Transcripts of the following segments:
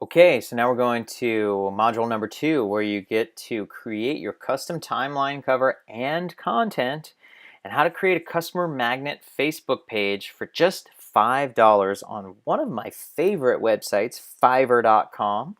Okay, so now we're going to module number 2, where you get to create your custom timeline cover and content, and how to create a customer magnet Facebook page for just $5 on one of my favorite websites, Fiverr.com.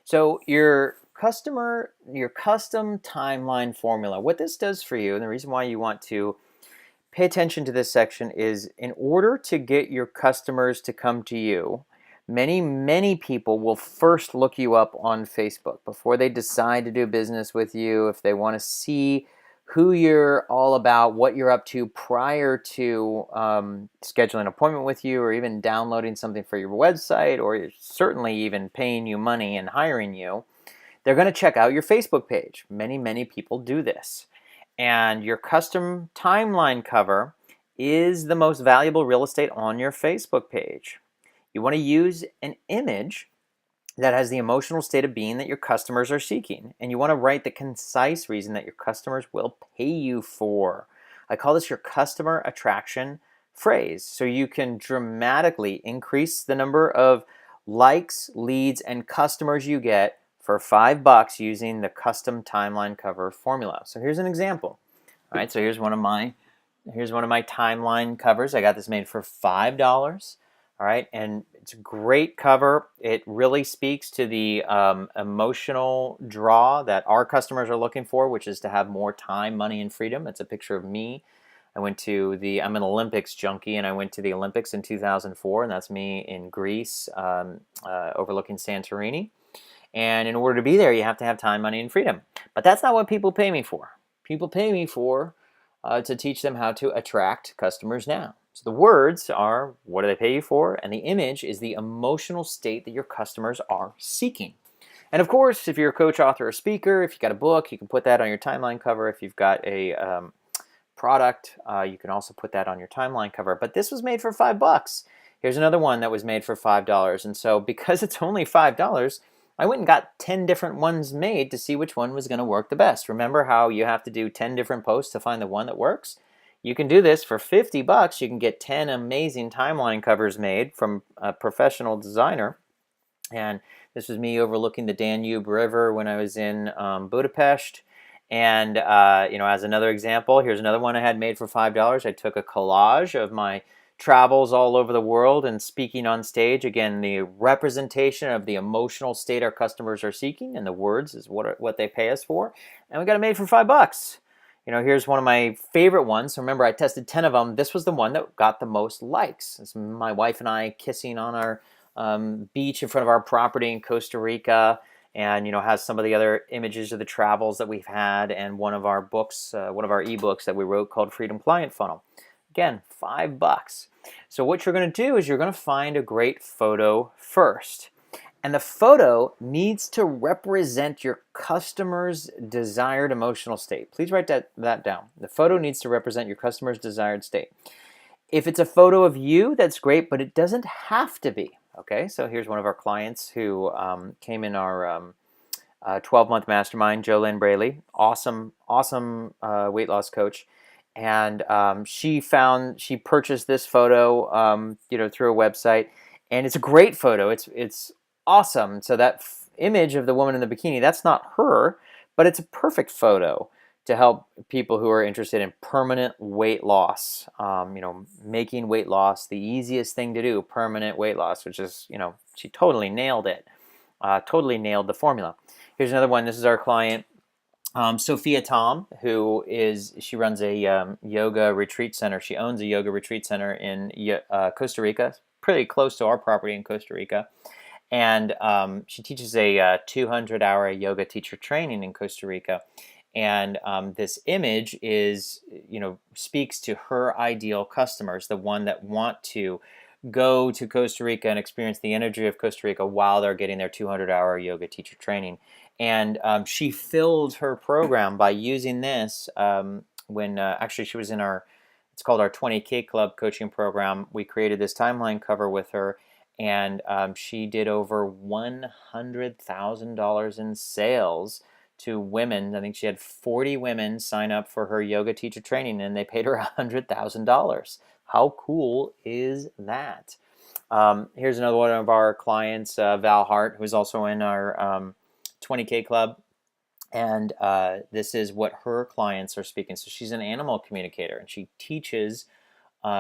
So your custom timeline formula, what this does for you, and the reason why you want to pay attention to this section is in order to get your customers to come to you, many people will first look you up on Facebook before they decide to do business with you. If they want to see who you're all about, what you're up to prior to scheduling an appointment with you, or even downloading something for your website, or certainly even paying you money and hiring you, they're going to check out your Facebook page. Many people do this. And your custom timeline cover is the most valuable real estate on your Facebook page. You want to use an image that has the emotional state of being that your customers are seeking. And you want to write the concise reason that your customers will pay you for. I call this your customer attraction phrase. So you can dramatically increase the number of likes, leads, and customers you get for $5 using the custom timeline cover formula. So here's an example. All right, so here's one of my timeline covers. I got this made for $5. All right, and it's a great cover. It really speaks to the emotional draw that our customers are looking for, which is to have more time, money, and freedom. It's a picture of me. I'm an Olympics junkie, and I went to the Olympics in 2004, and that's me in Greece, overlooking Santorini. And in order to be there, you have to have time, money, and freedom. But that's not what people pay me for. People pay me for to teach them how to attract customers now. So the words are, what do they pay you for? And the image is the emotional state that your customers are seeking. And of course, if you're a coach, author, or speaker, if you've got a book, you can put that on your timeline cover. If you've got a product, you can also put that on your timeline cover. But this was made for $5. Here's another one that was made for $5. And so because it's only $5, I went and got 10 different ones made to see which one was going to work the best. Remember how you have to do 10 different posts to find the one that works? You can do this for $50. You can get 10 amazing timeline covers made from a professional designer. And this was me overlooking the Danube River when I was in Budapest. And as another example, here's another one I had made for $5. I took a collage of my travels all over the world and speaking on stage. Again, the representation of the emotional state our customers are seeking, and the words is what they pay us for. And we got it made for $5. Here's one of my favorite ones. So remember, I tested 10 of them. This was the one that got the most likes. It's my wife and I kissing on our beach in front of our property in Costa Rica, and has some of the other images of the travels that we've had, and one of our books, one of our ebooks that we wrote called Freedom Client Funnel. Again, $5. So what you're going to do is you're going to find a great photo first. And the photo needs to represent your customer's desired emotional state. Please write that down. The photo needs to represent your customer's desired state. If it's a photo of you, that's great, but it doesn't have to be. Okay, so here's one of our clients who came in our 12-month mastermind, Jolynn Braley. Awesome weight loss coach. And she purchased this photo, through a website, and it's a great photo. It's awesome. So that image of the woman in the bikini, that's not her, but it's a perfect photo to help people who are interested in permanent weight loss. Making weight loss the easiest thing to do, permanent weight loss, which is, she totally nailed it. Totally nailed the formula. Here's another one. This is our client. Sophia Tom, she runs a yoga retreat center. She owns a yoga retreat center in Costa Rica, pretty close to our property in Costa Rica. And she teaches a 200-hour yoga teacher training in Costa Rica. And this image speaks to her ideal customers, the one that want to go to Costa Rica and experience the energy of Costa Rica while they're getting their 200-hour yoga teacher training. And she filled her program by using this when actually she was in it's called our 20K Club coaching program. We created this timeline cover with her, and she did over $100,000 in sales to women. I think she had 40 women sign up for her yoga teacher training, and they paid her $100,000. How cool is that? Here's another one of our clients, Val Hart, who's also in our 20K club. And this is what her clients are speaking. So she's an animal communicator, and she teaches,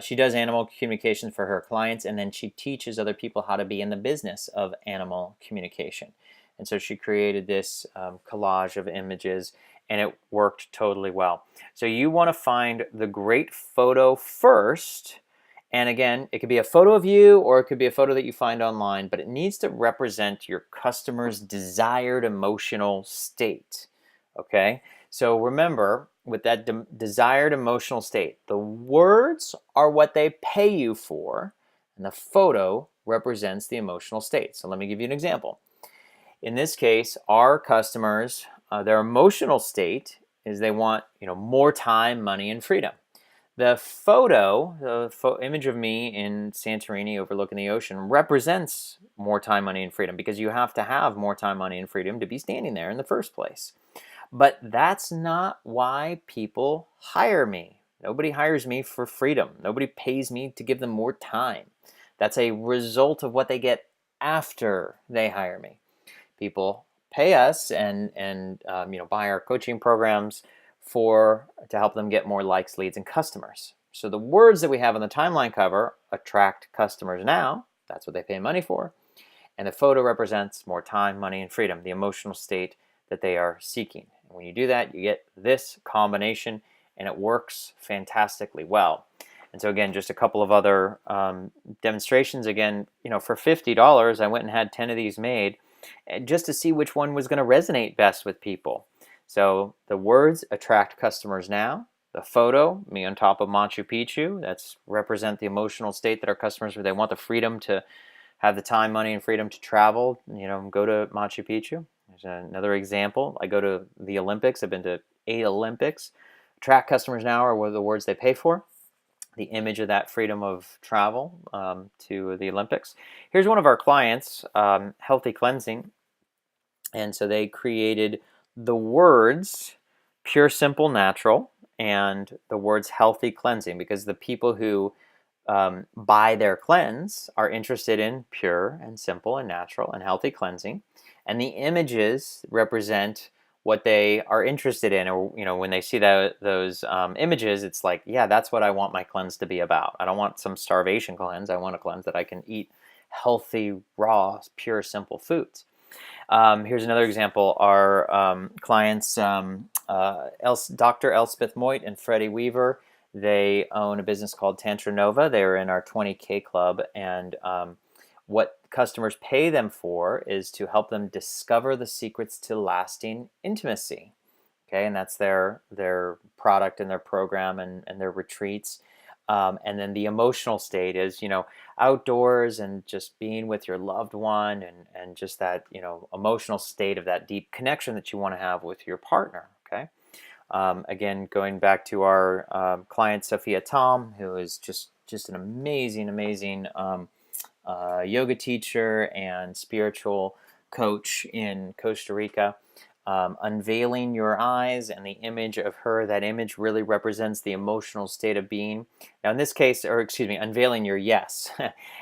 she does animal communication for her clients, and then she teaches other people how to be in the business of animal communication. And so she created this collage of images, and it worked totally well. So you want to find the great photo first. And again, it could be a photo of you, or it could be a photo that you find online, but it needs to represent your customer's desired emotional state. Okay? So remember, with that desired emotional state, the words are what they pay you for, and the photo represents the emotional state. So let me give you an example. In this case, our customers, their emotional state is they want, more time, money, and freedom. The photo, the image of me in Santorini overlooking the ocean, represents more time, money, and freedom, because you have to have more time, money, and freedom to be standing there in the first place. But that's not why people hire me. Nobody hires me for freedom. Nobody pays me to give them more time. That's a result of what they get after they hire me. People pay us and buy our coaching programs to help them get more likes, leads, and customers. So the words that we have on the timeline cover attract customers now. That's what they pay money for. And the photo represents more time, money, and freedom, the emotional state that they are seeking. And when you do that, you get this combination, and it works fantastically well. And so again, just a couple of other demonstrations. Again, for $50, I went and had 10 of these made, just to see which one was going to resonate best with people. So the words attract customers now. The photo, me on top of Machu Picchu, that's represent the emotional state that our customers, they want the freedom to have the time, money, and freedom to travel, go to Machu Picchu. There's another example. I go to the Olympics. I've been to 8 Olympics. Attract customers now are what the words they pay for. The image of that freedom of travel to the Olympics. Here's one of our clients, Healthy Cleansing. And so they created the words pure, simple, natural, and the words healthy cleansing, because the people who buy their cleanse are interested in pure and simple and natural and healthy cleansing. And the images represent what they are interested in, or when they see those images, it's like, yeah, that's what I want my cleanse to be about. I don't want some starvation cleanse. I want a cleanse that I can eat healthy, raw, pure, simple foods. Here's another example. Our clients, Dr. Elspeth Moit and Freddie Weaver, they own a business called Tantra Nova. They're in our 20K club, and what customers pay them for is to help them discover the secrets to lasting intimacy. Okay, and that's their product and their program and their retreats. And then the emotional state is, outdoors and just being with your loved one, and just that, emotional state of that deep connection that you want to have with your partner. Okay. Again, going back to our client, Sophia Tom, who is just an amazing yoga teacher and spiritual coach in Costa Rica. Unveiling your eyes, and the image of her, that image really represents the emotional state of being. Now in this case, unveiling your yes,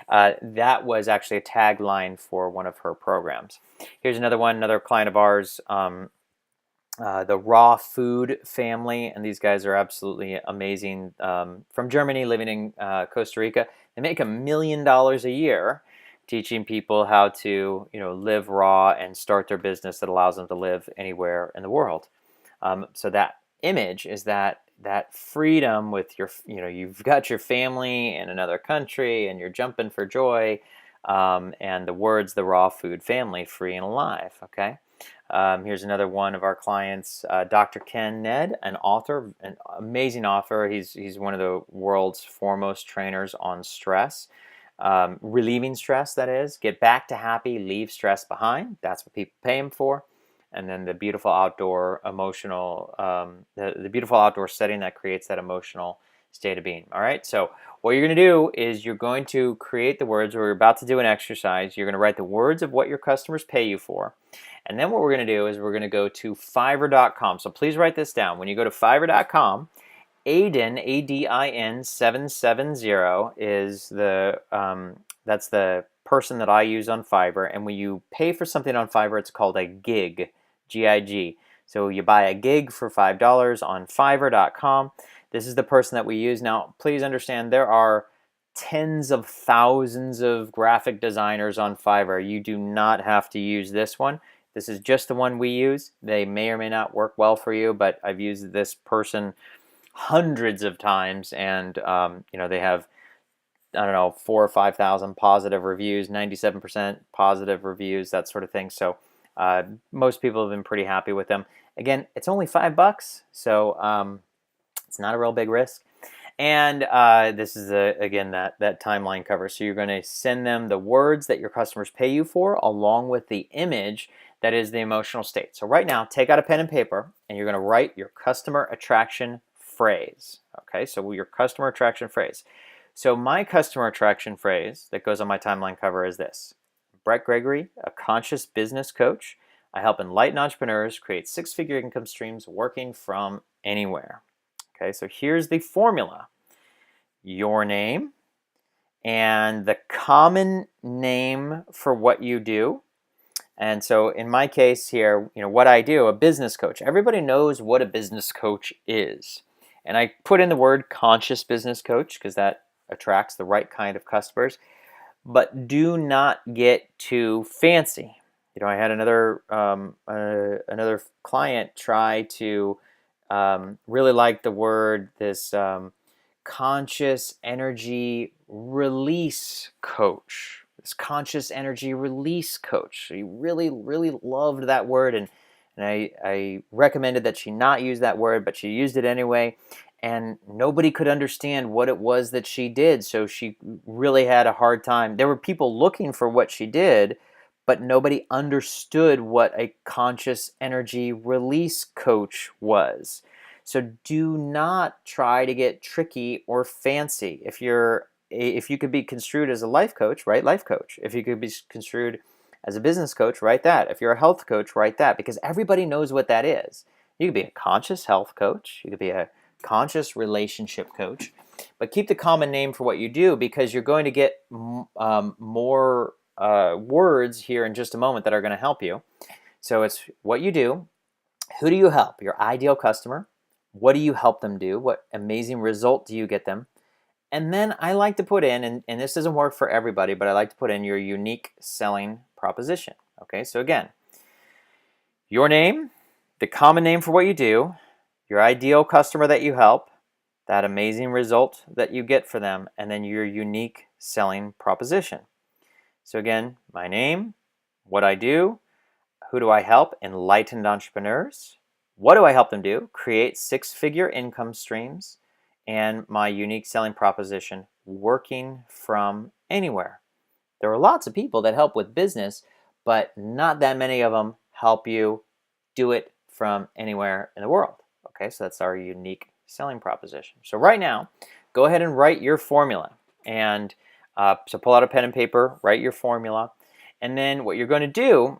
that was actually a tagline for one of her programs. Here's another client of ours, the Raw Food family, and these guys are absolutely amazing. From Germany, living in Costa Rica. They make $1 million a year teaching people how to live raw and start their business that allows them to live anywhere in the world. So that image is that freedom with your, you've got your family in another country and you're jumping for joy, and the words, the Raw Food family, free and alive. Okay. Here's another one of our clients, Dr. Ken Ned, an author, an amazing author. He's one of the world's foremost trainers on stress. Relieving stress, that is. Get back to happy, leave stress behind. That's what people pay him for. And then the beautiful outdoor emotional, the beautiful outdoor setting that creates that emotional state of being. All right, so what you're going to do is you're going to create the words. We're about to do an exercise. You're going to write the words of what your customers pay you for. And then what we're going to do is we're going to go to Fiverr.com. So please write this down. When you go to Fiverr.com, Adin, ADIN 770 is the That's the person that I use on Fiverr. And when you pay for something on Fiverr, it's called a gig, G-I-G. So you buy a gig for $5 on Fiverr.com. This is the person that we use. Now, please understand there are tens of thousands of graphic designers on Fiverr. You do not have to use this one. This is just the one we use. They may or may not work well for you, but I've used this person hundreds of times, and they have, I don't know, 4 or 5,000 positive reviews, 97% positive reviews, that sort of thing. So most people have been pretty happy with them. Again, it's only $5, so it's not a real big risk. And this is, again, that timeline cover. So you're going to send them the words that your customers pay you for, along with the image that is the emotional state. So right now, take out a pen and paper, and you're going to write your customer attraction phrase. Okay, so your customer attraction phrase. So my customer attraction phrase that goes on my timeline cover is this: Brett Gregory, a conscious business coach. I help enlightened entrepreneurs create six-figure income streams working from anywhere. Okay, so here's the formula: your name and the common name for what you do. And so in my case here, what I do, a business coach. Everybody knows what a business coach is. And I put in the word conscious business coach because that attracts the right kind of customers. But do not get too fancy. I had another client try to really like the word, this conscious energy release coach. This conscious energy release coach. She really, really loved that word, and I recommended that she not use that word, but she used it anyway. And nobody could understand what it was that she did, so she really had a hard time. There were people looking for what she did, but nobody understood what a conscious energy release coach was. So do not try to get tricky or fancy. If you could be construed as a life coach, write life coach. If you could be construed as a business coach, write that. If you're a health coach, write that, because everybody knows what that is. You could be a conscious health coach. You could be a conscious relationship coach, but keep the common name for what you do, because you're going to get more words here in just a moment that are going to help you. So it's what you do, who do you help, your ideal customer, what do you help them do, what amazing result do you get them, and then I like to put in, and this doesn't work for everybody, but I like to put in your unique selling proposition. Okay, so again, your name, the common name for what you do, your ideal customer that you help, that amazing result that you get for them, and then your unique selling proposition. So again, my name, what I do, who do I help? Enlightened entrepreneurs. What do I help them do? Create six-figure income streams, and my unique selling proposition, working from anywhere. There are lots of people that help with business, but not that many of them help you do it from anywhere in the world. Okay, so that's our unique selling proposition. So right now, go ahead and write your formula. And so pull out a pen and paper, write your formula. And then what you're going to do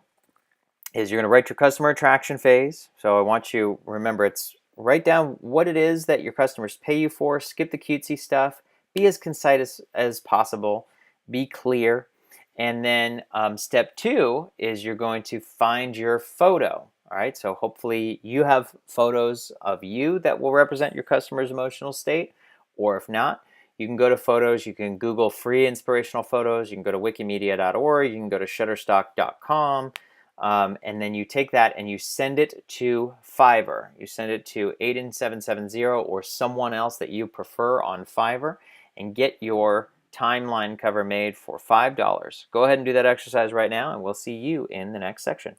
is you're going to write your customer attraction phase. So I want you, remember, it's write down what it is that your customers pay you for. Skip the cutesy stuff. Be as concise as possible. Be clear. And then step 2 is you're going to find your photo. All right, so hopefully you have photos of you that will represent your customer's emotional state, or if not, you can go to photos, you can Google free inspirational photos, you can go to wikimedia.org, you can go to shutterstock.com, and then you take that and you send it to Fiverr. You send it to 88770 or someone else that you prefer on Fiverr, and get your timeline cover made for $5. Go ahead and do that exercise right now, and we'll see you in the next section.